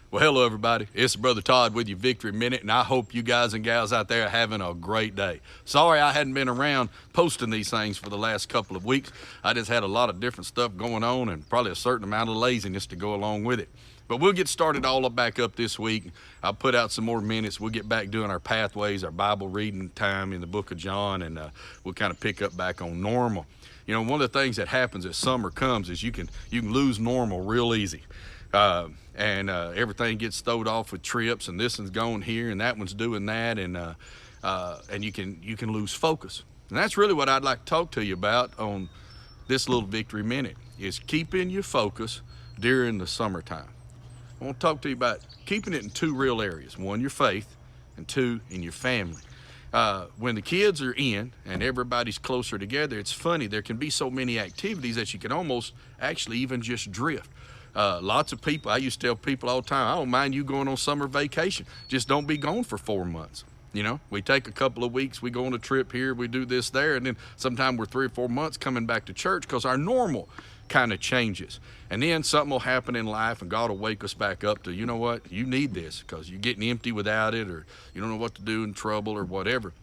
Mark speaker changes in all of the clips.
Speaker 1: Well, hello, everybody. It's Brother Todd with your Victory Minute, and I hope you guys and gals out there are having a great day. Sorry I hadn't been around posting these things for the last couple of weeks. I just had a lot of different stuff going on and probably a certain amount of laziness to go along with it. But we'll get started all back up this week. I'll put out some more minutes. We'll get back doing our pathways, our Bible reading time in the book of John, and we'll kind of pick up back on normal. You know, one of the things that happens as summer comes is you can lose normal real easy. And everything gets stowed off with trips, and this one's going here, and that one's doing that, and you can lose focus. And that's really what I'd like to talk to you about on this little Victory Minute, is keeping your focus during the summertime. I want to talk to you about keeping it in two real areas. One, your faith, and two, in your family. When the kids are in and everybody's closer together, it's funny, there can be so many activities that you can almost actually even just drift. Lots of people, I used to tell people all the time, I don't mind you going on summer vacation. Just don't be gone for 4 months. You know, we take a couple of weeks, we go on a trip here, we do this there, and then sometime we're 3 or 4 months coming back to church because our normal kind of changes. And then something will happen in life and God will wake us back up to, you know what, you need this because you're getting empty without it, or you don't know what to do in trouble or whatever.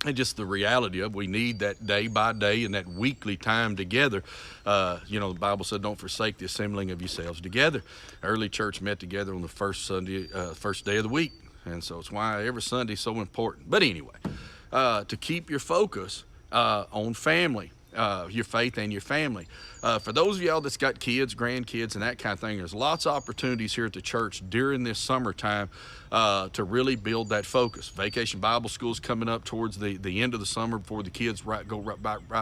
Speaker 1: And just the reality of we need that day by day and that weekly time together. You know, the Bible said, don't forsake the assembling of yourselves together. Early church met together on the first day of the week. And so it's why every Sunday is so important. But anyway, to keep your focus on family, your faith and your family. For those of y'all that's got kids, grandkids, and that kind of thing, there's lots of opportunities here at the church during this summertime to really build that focus. Vacation Bible School is coming up towards the end of the summer before the kids right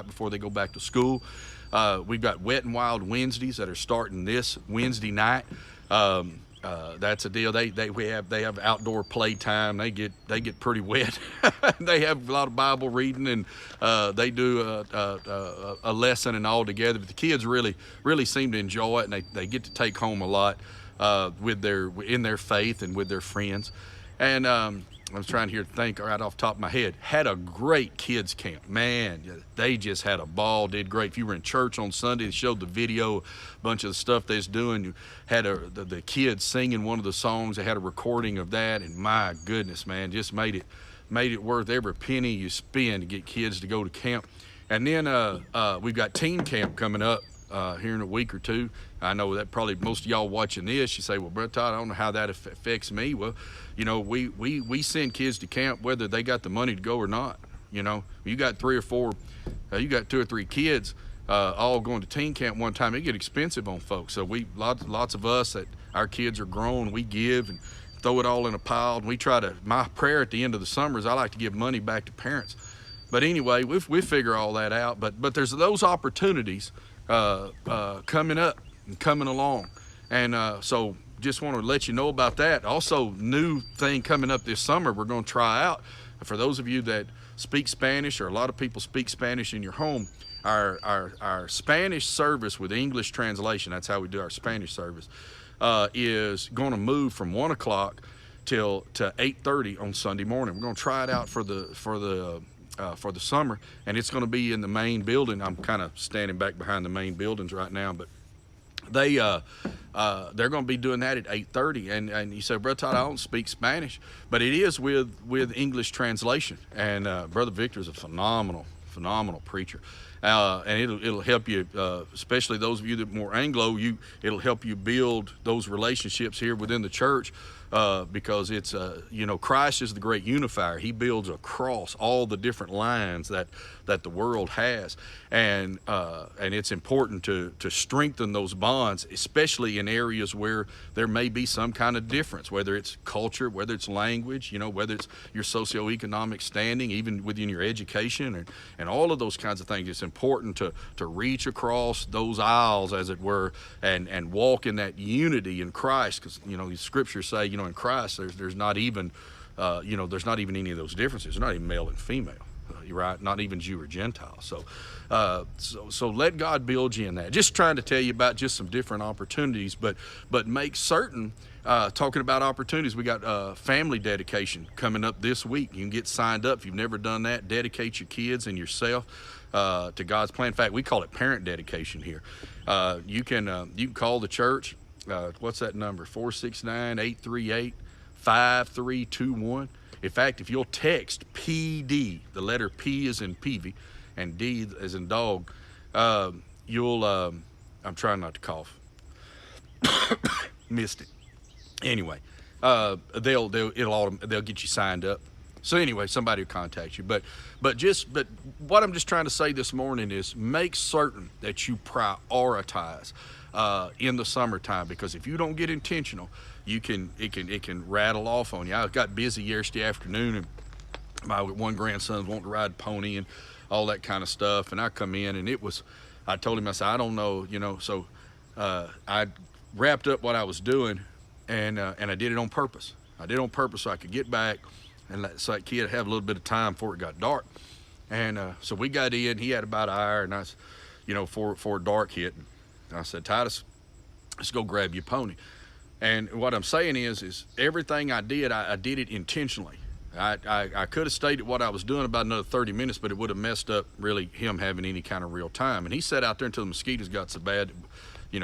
Speaker 1: before they go back to school. We've got Wet and Wild Wednesdays that are starting this Wednesday night. That's a deal. They have outdoor play time. They get pretty wet. They have a lot of Bible reading, and they do a lesson and all together. But the kids really seem to enjoy it, and they get to take home a lot in their faith and with their friends. And I was trying here to think right off the top of my head. Had a great kids camp. Man, they just had a ball, did great. If you were in church on Sunday, they showed the video, a bunch of the stuff they was doing. You had the kids singing one of the songs. They had a recording of that, and my goodness, man, just made it worth every penny you spend to get kids to go to camp. And then we've got teen camp coming up here in a week or two. I know that probably most of y'all watching this, you say, well, Brother Todd, I don't know how that affects me. Well, you know, we send kids to camp whether they got the money to go or not. You know, you got 2 or 3 kids all going to teen camp one time, it get expensive on folks. So lots of us that our kids are grown, we give and throw it all in a pile. And we try to, my prayer at the end of the summer is I like to give money back to parents. But anyway, we figure all that out. But there's those opportunities coming up and coming along, and so just want to let you know about that. Also, new thing coming up this summer we're going to try out for those of you that speak Spanish, or a lot of people speak Spanish in your home. Our Spanish service with English translation, that's how we do our Spanish service, is going to move from 1 o'clock to 8:30 on Sunday morning. We're going to try it out for the summer, and it's going to be in the main building. I'm kind of standing back behind the main buildings right now, but they're going to be doing that at 8:30. And you say, Brother Todd, I don't speak Spanish, but it is with English translation. And Brother Victor is a phenomenal preacher. And it'll help you, especially those of you that are more Anglo, it'll help you build those relationships here within the church, because it's, you know, Christ is the great unifier. He builds across all the different lines that the world has. And it's important to strengthen those bonds, especially in areas where there may be some kind of difference, whether it's culture, whether it's language, you know, whether it's your socioeconomic standing, even within your education, and all of those kinds of things. It's important to reach across those aisles, as it were, and walk in that unity in Christ, because, you know, the scriptures say, you know, in Christ there's not even there's not even any of those differences. There's not even male and female, right? Not even Jew or Gentile. So let God build you in that. Just trying to tell you about just some different opportunities, but make certain, talking about opportunities, we got family dedication coming up this week. You can get signed up if you've never done that. Dedicate your kids and yourself to God's plan. In fact, we call it parent dedication here. You can call the church What's that number? 469-838-5321. In fact, if you'll text PD, the letter P is in Peavy, and D as in dog, you'll. I'm trying not to cough. Missed it. Anyway, they'll get you signed up. So anyway, somebody will contact you. But what I'm just trying to say this morning is make certain that you prioritize in the summertime, because if you don't get intentional, it can rattle off on you. I got busy yesterday afternoon, and my one grandson wanted to ride pony and all that kind of stuff, and I come in and I told him, I said, I don't know, so I wrapped up what I was doing, and I did it on purpose. I did it on purpose so I could get back and so that kid have a little bit of time before it got dark. And so we got in. He had about an hour, and I was, before dark hit. And I said, Titus, let's go grab your pony. And what I'm saying is everything I did it intentionally. I could have stayed at what I was doing about another 30 minutes, but it would have messed up really him having any kind of real time. And he sat out there until the mosquitoes got so bad, we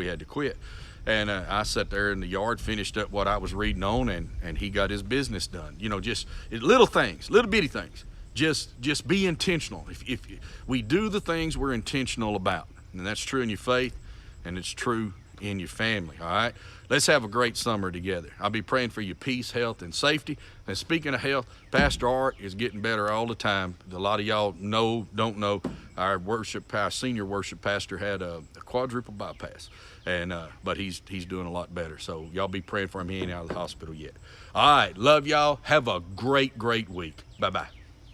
Speaker 1: had to quit. And I sat there in the yard, finished up what I was reading on, and he got his business done. Just little things, little bitty things. Just be intentional. If we do the things we're intentional about, and that's true in your faith, and it's true in your family, all right? Let's have a great summer together. I'll be praying for your peace, health, and safety. And speaking of health, Pastor Art is getting better all the time. A lot of y'all don't know, our senior worship pastor had a quadruple bypass, and but he's doing a lot better. So y'all be praying for him. He ain't out of the hospital yet. All right, love y'all. Have a great week. Bye-bye.